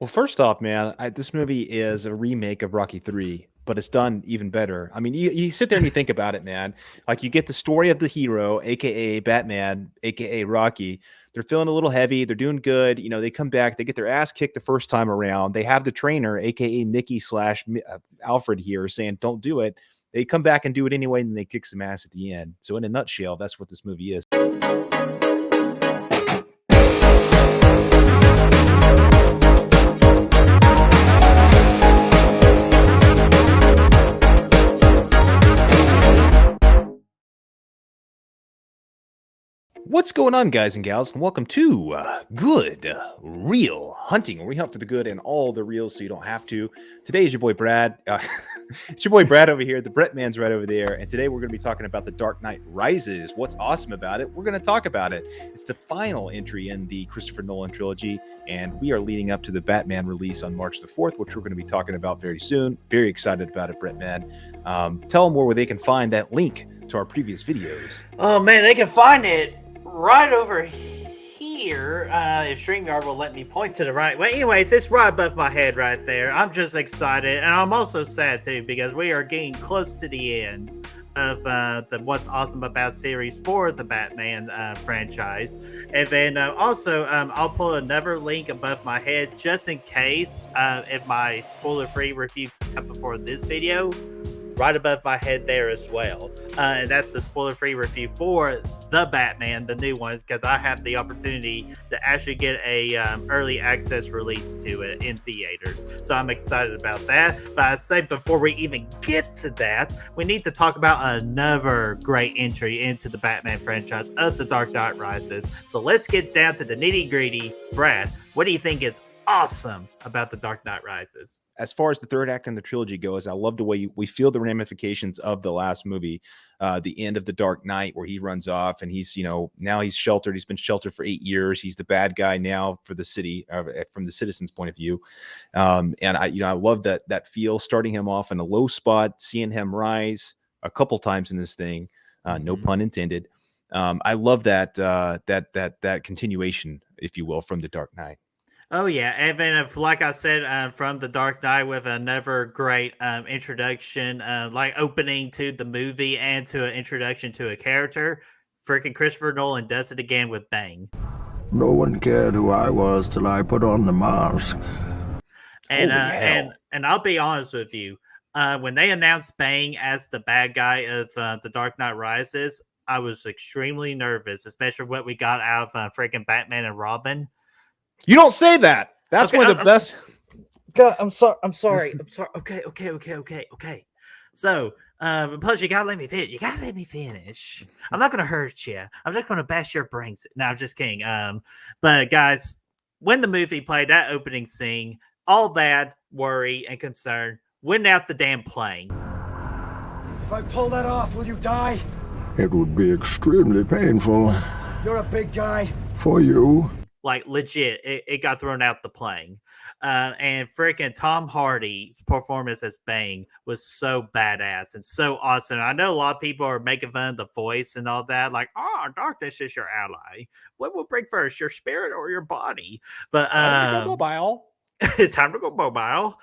Well, first off, man, this movie is a remake of Rocky 3, but it's done even better. I mean, you sit there and you think about it, man. Like, you get the story of the hero, aka Batman, aka Rocky. They're feeling a little heavy. They're doing good. You know, they come back. They get their ass kicked the first time around. They have the trainer, aka Mickey slash Alfred here, saying, "Don't do it." They come back and do it anyway, and they kick some ass at the end. So, in a nutshell, that's what this movie is. What's going on, guys and gals? And welcome to Good Real Hunting, where we hunt for the good and all the real so you don't have to. Today is your boy Brad. It's your boy Brad over here. The Brett Man's right over there. And today we're going to be talking about The Dark Knight Rises. What's awesome about it? We're going to talk about it. It's the final entry in the Christopher Nolan trilogy, and we are leading up to the Batman release on March the 4th, which we're going to be talking about very soon. Very excited about it, Brett Man. Tell them where they can find that link to our previous videos. Oh man, they can find it right over here. If StreamYard will let me point to the right. Well, anyways, it's right above my head right there. I'm just excited, and I'm also sad too because we are getting close to the end of the What's Awesome About series for the Batman franchise. And then also, I'll put another link above my head just in case if my spoiler-free review comes out before this video. Right above my head there as well. And that's the spoiler-free review for the Batman, the new ones, because I have the opportunity to actually get a early access release to it in theaters. So I'm excited about that. But I say before we even get to that, we need to talk about another great entry into the Batman franchise of The Dark Knight Rises. So let's get down to the nitty-gritty. Brad, what do you think is awesome about The Dark Knight Rises? As far as the third act in the trilogy goes, I love the way we feel the ramifications of the last movie, the end of the Dark Knight, where he runs off and he's, now he's sheltered. He's been sheltered for 8 years. He's the bad guy now for the city, from the citizens' point of view. And I love that feel, starting him off in a low spot, seeing him rise a couple times in this thing. No pun intended. I love that continuation, if you will, from the Dark Knight. Oh yeah, and then like I said, from The Dark Knight with another great introduction, like opening to the movie and to an introduction to a character. Freaking Christopher Nolan does it again with Bane. No one cared who I was till I put on the mask. And I'll be honest with you, when they announced Bane as the bad guy of The Dark Knight Rises, I was extremely nervous, especially what we got out of freaking Batman and Robin. You don't say that. That's one of the best. God, I'm sorry. Okay. So, plus you gotta let me finish. You gotta let me finish. I'm not gonna hurt you. I'm just gonna bash your brains. No, I'm just kidding. But guys, when the movie played that opening scene, all that worry and concern went out the damn plane. If I pull that off, will you die? It would be extremely painful. You're a big guy. For you. Like legit, it got thrown out the plane. And freaking Tom Hardy's performance as Bane was so badass and so awesome. I know a lot of people are making fun of the voice and all that, like, oh, darkness is your ally. What will break first, your spirit or your body? But Mobile. it's time to go mobile.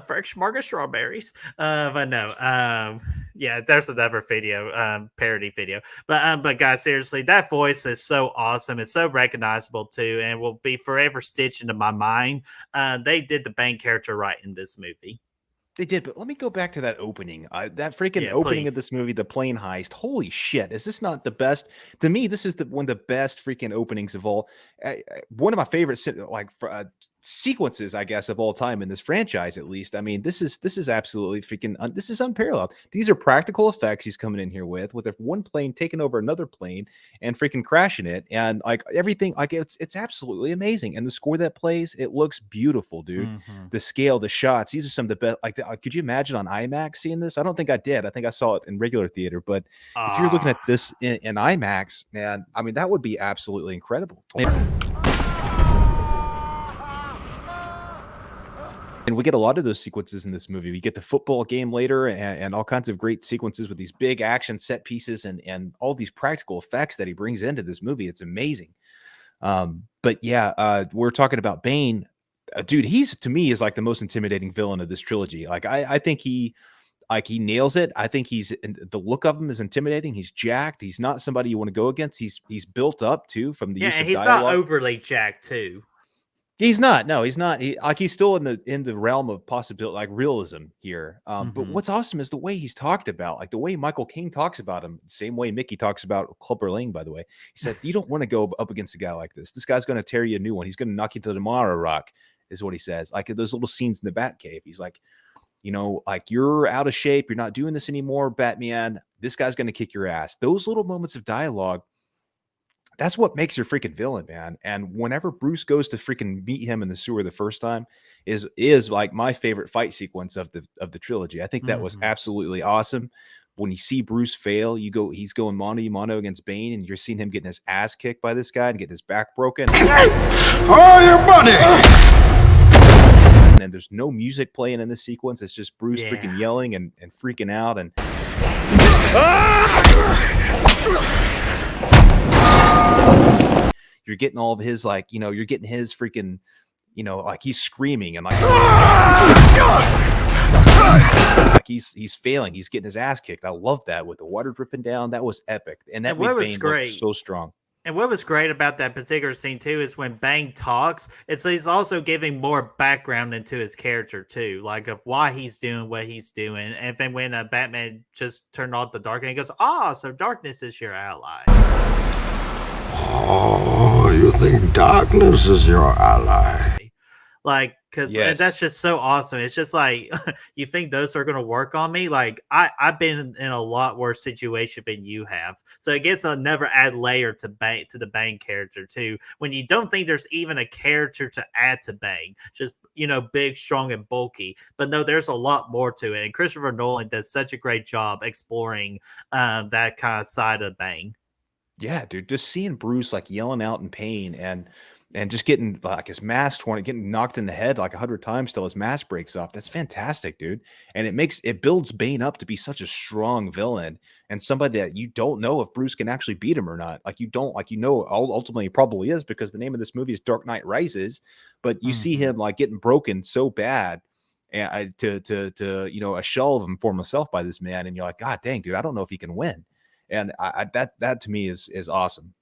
Fresh market strawberries. But no. Yeah, there's another video, parody video. But guys, seriously, that voice is so awesome. It's so recognizable too, and will be forever stitched into my mind. They did the Bane character right in this movie. They did, but let me go back to that opening. That freaking opening please. of this movie, the plane heist. Holy shit! Is this not the best? To me, this is one of the best freaking openings of all. One of my favorite sequences, I guess, of all time in this franchise. At least, I mean, this is absolutely freaking. This is unparalleled. These are practical effects he's coming in here with one plane taking over another plane and freaking crashing it, and like everything, like it's absolutely amazing. And the score that plays, it looks beautiful, dude. Mm-hmm. The scale, the shots, these are some of the best. Like, could you imagine on IMAX seeing this? I don't think I did. I think I saw it in regular theater. But if you're looking at this in IMAX, man, I mean, that would be absolutely incredible. And we get a lot of those sequences in this movie. We get the football game later and all kinds of great sequences with these big action set pieces and all these practical effects that he brings into this movie. It's amazing. But yeah, we're talking about Bane. dude, he's to me is like the most intimidating villain of this trilogy. Like I think he nails it. I think the look of him is intimidating. He's jacked. He's not somebody you want to go against. He's built up too from the Yeah, use and of he's not dialogue. overly jacked too. He's not. No, he's not. He's still in the realm of possibility, like realism here. But what's awesome is the way he's talked about, like the way Michael Caine talks about him, same way Mickey talks about Clubber Lang, by the way. He said, you don't want to go up against a guy like this. This guy's going to tear you a new one. He's going to knock you to the Mara Rock, is what he says. Like those little scenes in the Batcave. He's like, like you're out of shape. You're not doing this anymore, Batman. This guy's going to kick your ass. Those little moments of dialogue, that's what makes your freaking villain, man. And whenever Bruce goes to freaking meet him in the sewer the first time is like my favorite fight sequence of the trilogy. I think that was absolutely awesome. When you see Bruce fail, he's going mano against Bane, and you're seeing him getting his ass kicked by this guy and getting his back broken. Oh, your money! And there's no music playing in this sequence. It's just Bruce freaking yelling and freaking out. And you're getting all of his, like, you're getting his freaking, like he's screaming and like he's failing. He's getting his ass kicked. I love that with the water dripping down. That was epic. And that made Bane look so strong. And what was great about that particular scene too is when Bane talks, he's also giving more background into his character too, like of why he's doing what he's doing. And then when Batman just turned off the dark, and he goes, so darkness is your ally. Oh, you think darkness is your ally? Like, because that's just so awesome. It's just like, you think those are going to work on me? Like, I've been in a lot worse situation than you have. So it gets another add layer to the Bane character, too. When you don't think there's even a character to add to Bane. Just, big, strong, and bulky. But no, there's a lot more to it. And Christopher Nolan does such a great job exploring that kind of side of Bane. Yeah, dude. Just seeing Bruce, like, yelling out in pain and just getting like his mask torn, getting knocked in the head like 100 times till his mask breaks off. That's fantastic, dude. And it builds Bane up to be such a strong villain and somebody that you don't know if Bruce can actually beat him or not. Like ultimately he probably is, because the name of this movie is Dark Knight Rises, but you see him like getting broken so bad and to a shell of him for himself by this man. And you're like, God dang, dude, I don't know if he can win. And that to me is awesome.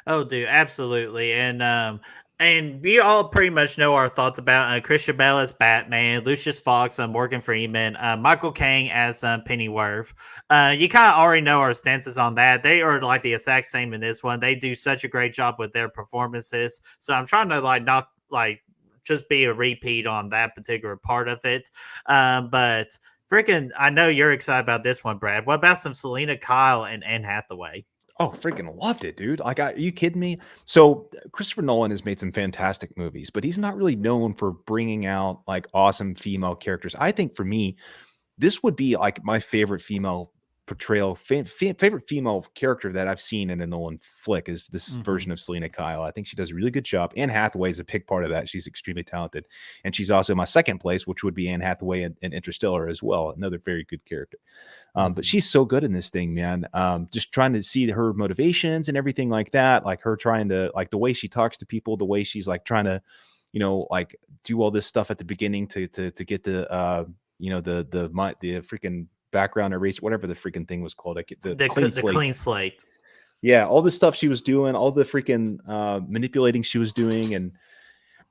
Oh, dude, absolutely. And we all pretty much know our thoughts about Christian Bale as Batman, Lucius Fox, Morgan Freeman, Michael Caine as Pennyworth. You kind of already know our stances on that. They are like the exact same in this one. They do such a great job with their performances. So I'm trying to not just be a repeat on that particular part of it. But freaking, I know you're excited about this one, Brad. What about some Selena Kyle and Anne Hathaway? Oh, freaking loved it, dude. Like, are you kidding me? So Christopher Nolan has made some fantastic movies, but he's not really known for bringing out like awesome female characters. I think for me, this would be like my favorite female portrayal, favorite female character that I've seen in a Nolan flick is this version of Selena Kyle. I think she does a really good job. Anne Hathaway is a big part of that. She's extremely talented. And she's also my second place, which would be Anne Hathaway in Interstellar as well. Another very good character. But she's so good in this thing, man. Just trying to see her motivations and everything like that. Like her trying to, like the way she talks to people, the way she's like trying to, like do all this stuff at the beginning to get the freaking background erase, whatever the freaking thing was called. The clean slate. Yeah, all the stuff she was doing, all the freaking manipulating she was doing, and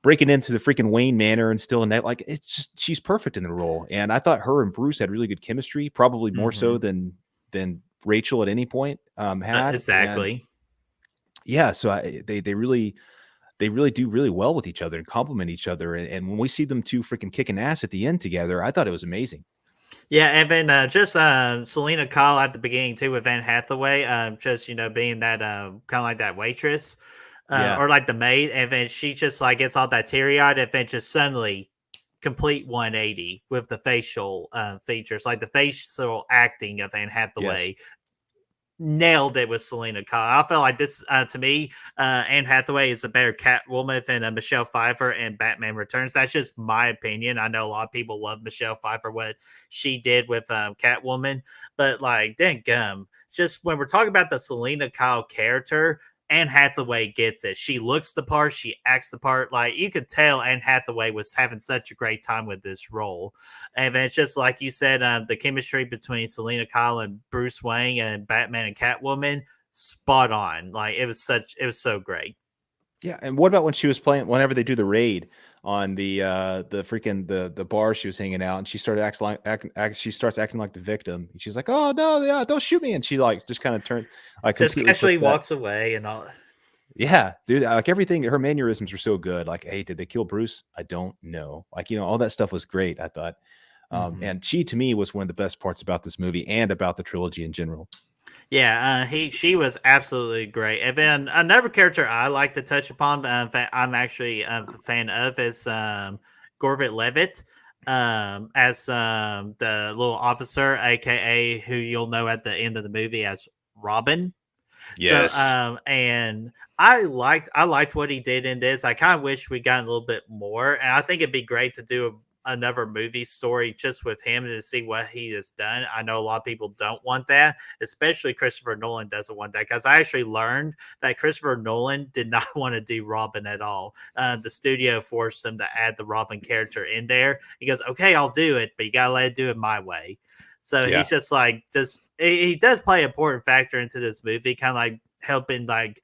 breaking into the freaking Wayne Manor and still in that. Like, it's just, she's perfect in the role. And I thought her and Bruce had really good chemistry, probably more so than Rachel at any point had. Exactly. And yeah, so they really do really well with each other and complement each other. And when we see them two freaking kicking ass at the end together, I thought it was amazing. Yeah, and then just Selena Kyle at the beginning too with Anne Hathaway, just being that kind of like that waitress, or like the maid, and then she just like gets all that teary eyed, and then just suddenly complete 180 with the facial features, like the facial acting of Anne Hathaway. Yes. Nailed it with Selena Kyle. I felt like this, to me, Anne Hathaway is a better Catwoman than Michelle Pfeiffer in Batman Returns. That's just my opinion. I know a lot of people love Michelle Pfeiffer, what she did with Catwoman. But, like, dang gum. Just when we're talking about the Selena Kyle character, Anne Hathaway gets it. She looks the part, she acts the part. Like, you could tell Anne Hathaway was having such a great time with this role. And it's just like you said, the chemistry between Selena Kyle and Bruce Wayne and Batman and Catwoman, spot on. Like, it was so great. Yeah, and what about when she was playing? Whenever they do the raid on the freaking the bar she was hanging out, and she started she starts acting like the victim. She's like, "Oh no, yeah, don't shoot me!" And she like just kind of turned like Just completely casually puts that- walks away and all. Yeah, dude, like everything, her mannerisms were so good. Like, hey, did they kill Bruce? I don't know. Like, all that stuff was great. I thought, and she to me was one of the best parts about this movie and about the trilogy in general. Yeah, she was absolutely great. And then another character I like to touch upon, I'm actually a fan of, is Gorvit Levitt, as the little officer, aka who you'll know at the end of the movie as Robin. Yes. So, and I liked what he did in this. I kind of wish we got a little bit more, and I think it'd be great to do another movie story just with him to see what he has done. I know a lot of people don't want that, especially Christopher Nolan doesn't want that, because I actually learned that Christopher Nolan did not want to do Robin at all. The studio forced him to add the Robin character in there. He goes, "Okay, I'll do it, but you gotta let it do it my way." So Yeah. he's just like, he does play an important factor into this movie, kind of like helping like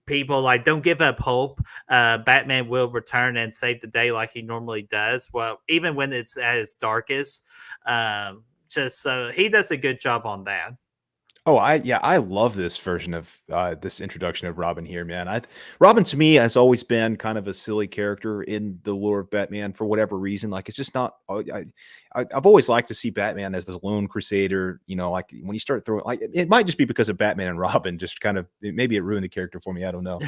people like, don't give up hope. Batman will return and save the day like he normally does. Well, even when it's at its darkest, just so he does a good job on that. Oh, I love this version of this introduction of Robin here, man. Robin to me has always been kind of a silly character in the lore of Batman for whatever reason. Like, it's just not. I've always liked to see Batman as the lone crusader. Like when you start throwing, like, it might just be because of Batman and Robin, just kind of maybe it ruined the character for me. I don't know,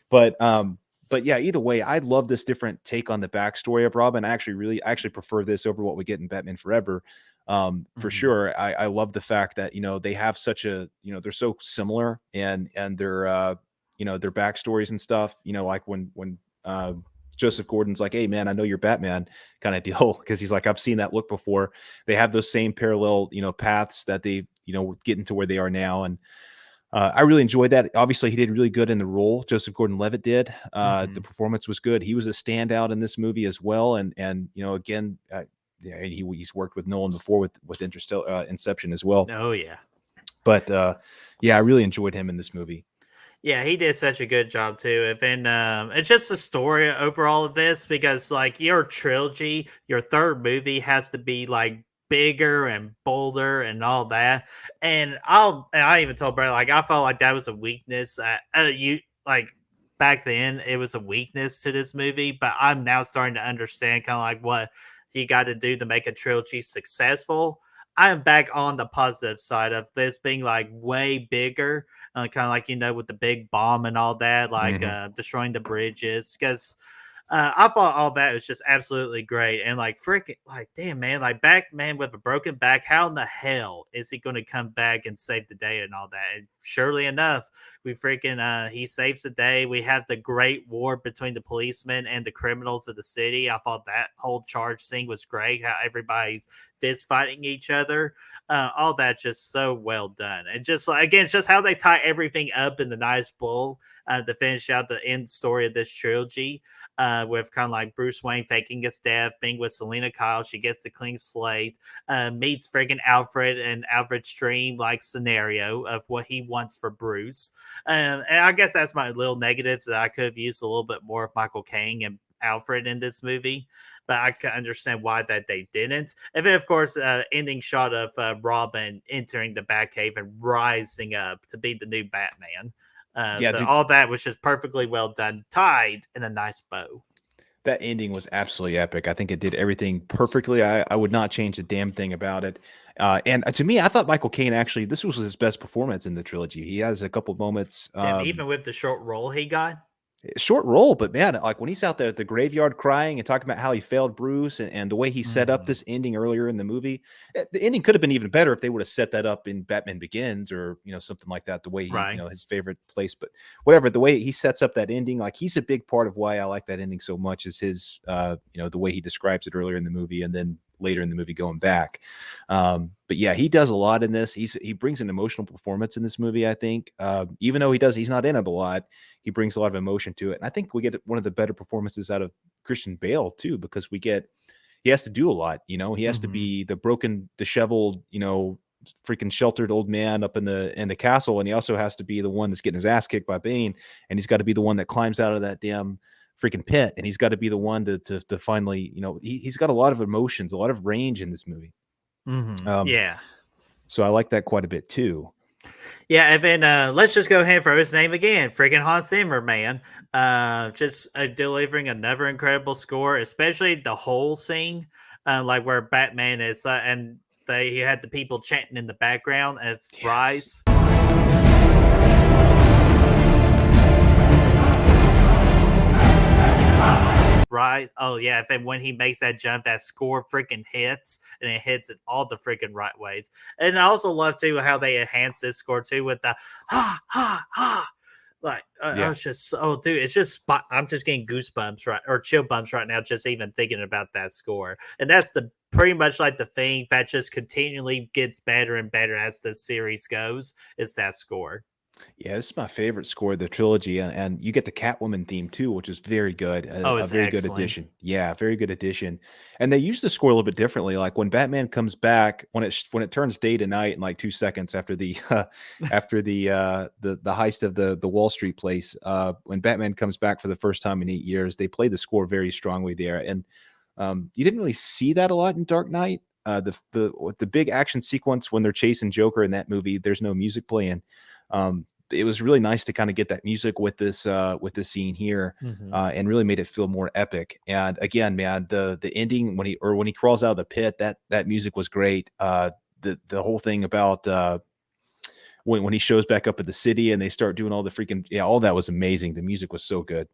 but yeah, either way, I love this different take on the backstory of Robin. I actually prefer this over what we get in Batman Forever. For sure. I love the fact that, they have such a, they're so similar and their, their backstories and stuff, like when Joseph Gordon's like, "Hey man, I know you're Batman," kind of deal. Cause he's like, "I've seen that look before." They have those same parallel, paths that they, getting to where they are now. And, I really enjoyed that. Obviously, he did really good in the role. Joseph Gordon-Levitt did. The performance was good. He was a standout in this movie as well. And again, yeah, he's worked with Nolan before with Inception as well. Oh yeah, but yeah, I really enjoyed him in this movie. Yeah, he did such a good job too. And it's just the story overall of this, because like your trilogy, your third movie has to be like bigger and bolder and all that. And I even told Brad, like, I felt like that was a weakness. You like back then it was a weakness to this movie, but I'm now starting to understand kind of like what you got to do to make a trilogy successful. I'm back on the positive side of this being like way bigger, kind of like, with the big bomb and all that, like destroying the bridges, because I thought all that was just absolutely great. And like, freaking, like, damn, man, like Batman with a broken back, how in the hell is he going to come back and save the day and all that? And surely enough, we freaking, he saves the day. We have the great war between the policemen and the criminals of the city. I thought that whole charge scene was great. How everybody's fist fighting each other. All that just so well done. And just like, again, it's just how they tie everything up in the nice bow to finish out the end story of this trilogy. With kind of like Bruce Wayne faking his death, being with Selena Kyle, she gets the clean slate, meets friggin' Alfred and Alfred's dream like scenario of what he wants for Bruce. And I guess that's my little negatives, that I could have used a little bit more of Michael Caine and Alfred in this movie, but I can understand why that they didn't. And then, of course, ending shot of Robin entering the Batcave and rising up to be the new Batman. All that was just perfectly well done, tied in a nice bow. That ending was absolutely epic. I think it did everything perfectly. I would not change a damn thing about it. And to me, I thought Michael Caine actually, this was his best performance in the trilogy. He has a couple moments. Even with the short role he got. Short role, but man, like when he's out there at the graveyard crying and talking about how he failed Bruce and the way he set up this ending earlier in the movie, the ending could have been even better if they would have set that up in Batman Begins or, something like that, the way he, his favorite place, but whatever, the way he sets up that ending, like he's a big part of why I like that ending so much is his, the way he describes it earlier in the movie. And then later in the movie going back. But yeah, he does a lot in this. He brings an emotional performance in this movie, I think. Even though he's not in it a lot, he brings a lot of emotion to it. And I think we get one of the better performances out of Christian Bale too, because he has to do a lot, he has to be the broken, disheveled, freaking sheltered old man up in the castle, and he also has to be the one that's getting his ass kicked by Bane, and he's got to be the one that climbs out of that damn freaking pit, and he's got to be the one to finally, he's got a lot of emotions, a lot of range in this movie. Yeah. So I like that quite a bit too. Yeah, and then let's just go ahead for his name again, friggin' Hans Zimmerman. Just delivering another incredible score, especially the whole scene, like where Batman is, and he had the people chanting in the background as Rise. Right. Oh yeah. Then when he makes that jump, that score freaking hits, and it hits in all the freaking right ways. And I also love too how they enhance this score too with the ha ha ha. Like I was just, dude, it's just I'm just getting goosebumps or chill bumps right now just even thinking about that score. And that's pretty much like the thing that just continually gets better and better as the series goes. It's that score. Yeah, this is my favorite score of the trilogy, and you get the Catwoman theme too, which is very good. A It's very good excellent. addition. Yeah, very good addition. And they use the score a little bit differently. Like when Batman comes back, when it turns day to night in like 2 seconds after the after the heist of the Wall Street place, when Batman comes back for the first time in 8 years, they play the score very strongly there. And you didn't really see that a lot in Dark Knight. The big action sequence when they're chasing Joker in that movie, there's no music playing. It was really nice to kind of get that music with this scene here, and really made it feel more epic. And again, man, the ending when he crawls out of the pit, that music was great. The whole thing about when he shows back up at the city and they start doing all the freaking all that was amazing. The music was so good.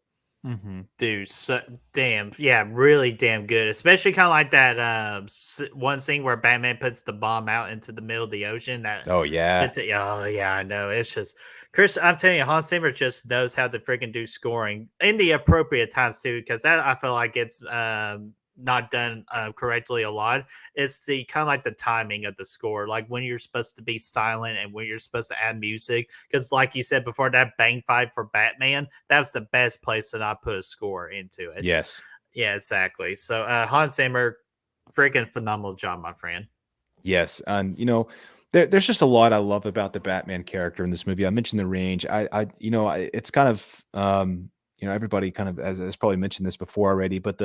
Dude, so damn, yeah, really damn good. Especially kind of like that one scene where Batman puts the bomb out into the middle of the ocean. Oh yeah, oh yeah, I know. It's just Chris. I'm telling you, Hans Zimmer just knows how to freaking do scoring in the appropriate times too. Because that I feel like it's not done correctly a lot. It's the kind of like the timing of the score, like when you're supposed to be silent and when you're supposed to add music. Because like you said before, that bang fight for Batman, that was the best place that I put a score into it. yes, Yeah, exactly. So Hans Zimmer, freaking phenomenal job, my friend. yes, and there's just a lot I love about the Batman character in this movie. I mentioned the range. It's kind of everybody kind of has probably mentioned this before already, but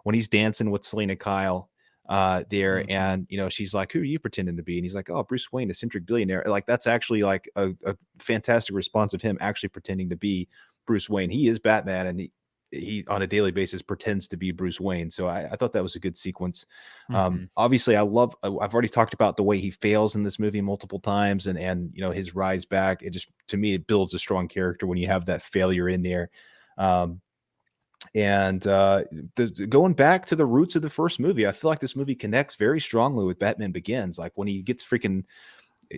when he's dancing with Selena Kyle there, and she's like, "Who are you pretending to be?" And he's like, "Oh, Bruce Wayne, eccentric billionaire." Like that's actually like a fantastic response of him actually pretending to be Bruce Wayne. He is Batman, and he on a daily basis pretends to be Bruce Wayne. So I thought that was a good sequence. Obviously I've already talked about the way he fails in this movie multiple times, and his rise back. It just, to me, it builds a strong character when you have that failure in there. Going back to the roots of the first movie, I feel like this movie connects very strongly with Batman Begins. Like when he gets freaking,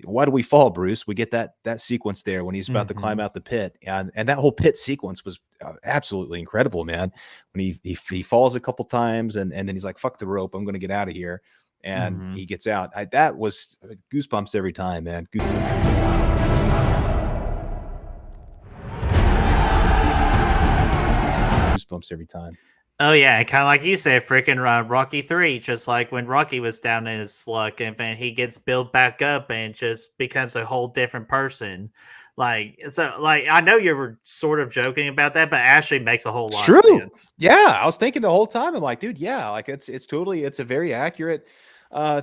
"Why do we fall, Bruce?" We get that sequence there when he's about to climb out the pit, and that whole pit sequence was absolutely incredible, man. When he falls a couple times, and then he's like, "Fuck the rope, I'm going to get out of here," and he gets out. That was goosebumps every time, man. Goosebumps every time. Oh yeah, kind of like you said, freaking Rocky 3, just like when Rocky was down in his slump, and then he gets built back up and just becomes a whole different person. Like I know you were sort of joking about that, but it actually makes a whole lot of sense. Yeah, I was thinking the whole time. I'm like, dude, yeah, like it's a very accurate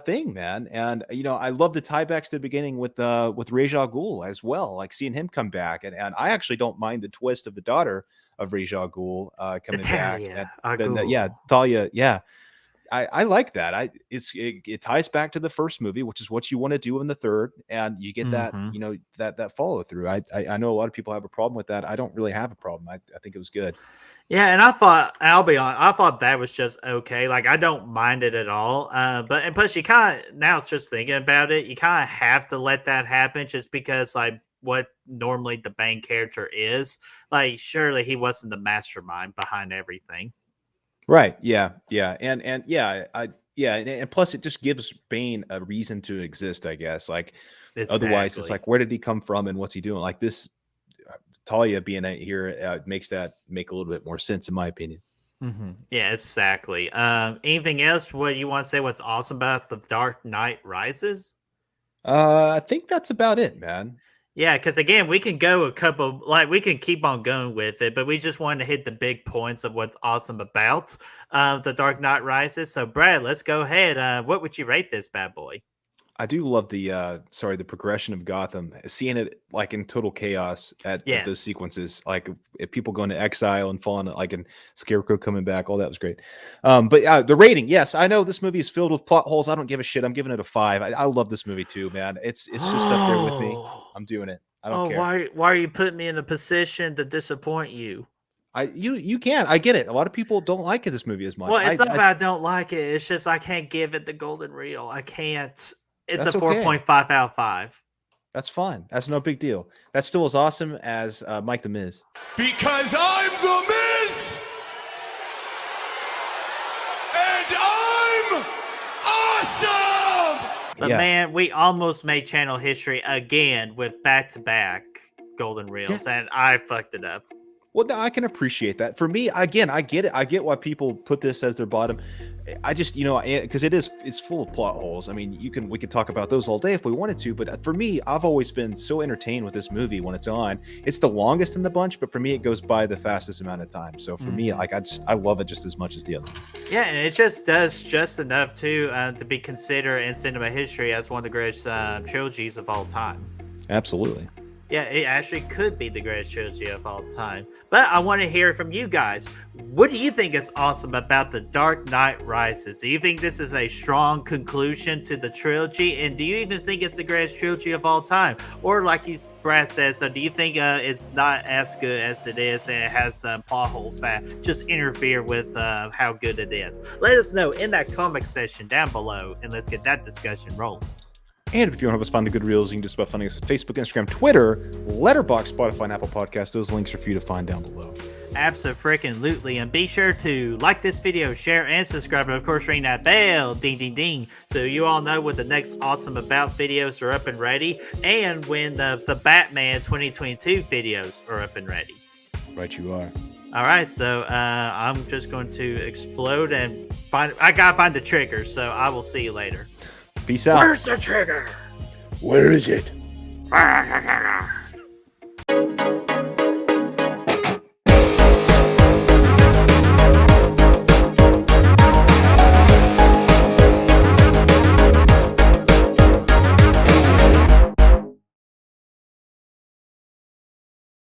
thing, man. And I love the tiebacks to the beginning with Ra's al Ghul as well, like seeing him come back, and I actually don't mind the twist of the daughter of Ra's al Ghul coming back. Talia, yeah. I like that. It ties back to the first movie, which is what you want to do in the third, and you get that that follow through. I know a lot of people have a problem with that. I don't really have a problem. I think it was good. Yeah, and I thought, I'll be honest, I thought that was just okay. Like, I don't mind it at all. And plus, you kind of, now it's just thinking about it, you kind of have to let that happen just because, like, what normally the Bane character is. Like, surely he wasn't the mastermind behind everything. Right. Yeah. Yeah. And yeah, Yeah, and plus it just gives Bane a reason to exist, I guess. Like otherwise, it's Exactly. like, where did he come from and what's he doing? Like this, Talia being here makes that make a little bit more sense, in my opinion. Yeah, exactly. Anything else? What you want to say? What's awesome about the Dark Knight Rises? I think that's about it, man. Yeah, because again, we can go a couple, like we can keep on going with it, but we just wanted to hit the big points of what's awesome about the Dark Knight Rises. So, Brad, let's go ahead. What would you rate this bad boy? I do love the the progression of Gotham, seeing it like in total chaos at those Yes. sequences, like if people going to exile and falling, like in Scarecrow coming back, all that was great. But the rating, yes, I know this movie is filled with plot holes. I don't give a shit. I'm giving it a 5. I love this movie too, man. It's just up there with me. I'm doing it. I don't care. Why are you putting me in a position to disappoint you? You can. I get it. A lot of people don't like this movie as much. Well, it's not that I don't like it. It's just I can't give it the golden reel. I can't. It's a That's okay. 4.5 out of 5. That's fine. That's no big deal. That's still as awesome as Mike the Miz. Because I'm the Miz! And I'm awesome! But man, we almost made channel history again with back-to-back golden reels, and I fucked it up. Well, no, I can appreciate that. For me, again, I get it. I get why people put this as their bottom. I just, because it's full of plot holes. I mean, we could talk about those all day if we wanted to, but for me, I've always been so entertained with this movie when it's on. It's the longest in the bunch, but for me, it goes by the fastest amount of time. So for me, like I love it just as much as the other. Yeah, and it just does just enough to be considered in cinema history as one of the greatest trilogies of all time. Absolutely. Yeah, it actually could be the greatest trilogy of all time. But I want to hear from you guys. What do you think is awesome about The Dark Knight Rises? Do you think this is a strong conclusion to the trilogy? And do you even think it's the greatest trilogy of all time? Or like Brad says, so do you think it's not as good as it is and it has some plot holes that just interfere with how good it is? Let us know in that comment section down below, and let's get that discussion rolling. And if you want to help us find the good reels, you can just about finding us at Facebook, Instagram, Twitter, Letterboxd, Spotify, and Apple Podcasts. Those links are for you to find down below. Abso-freaking-lutely. And be sure to like this video, share, and subscribe. And of course, ring that bell, ding, ding, ding, so you all know when the next Awesome About videos are up and ready, and when the Batman 2022 videos are up and ready. Right, you are. All right, so I'm just going to explode and I gotta find the trigger, so I will see you later. Peace out. Where's the trigger? Where is it? Where's the trigger?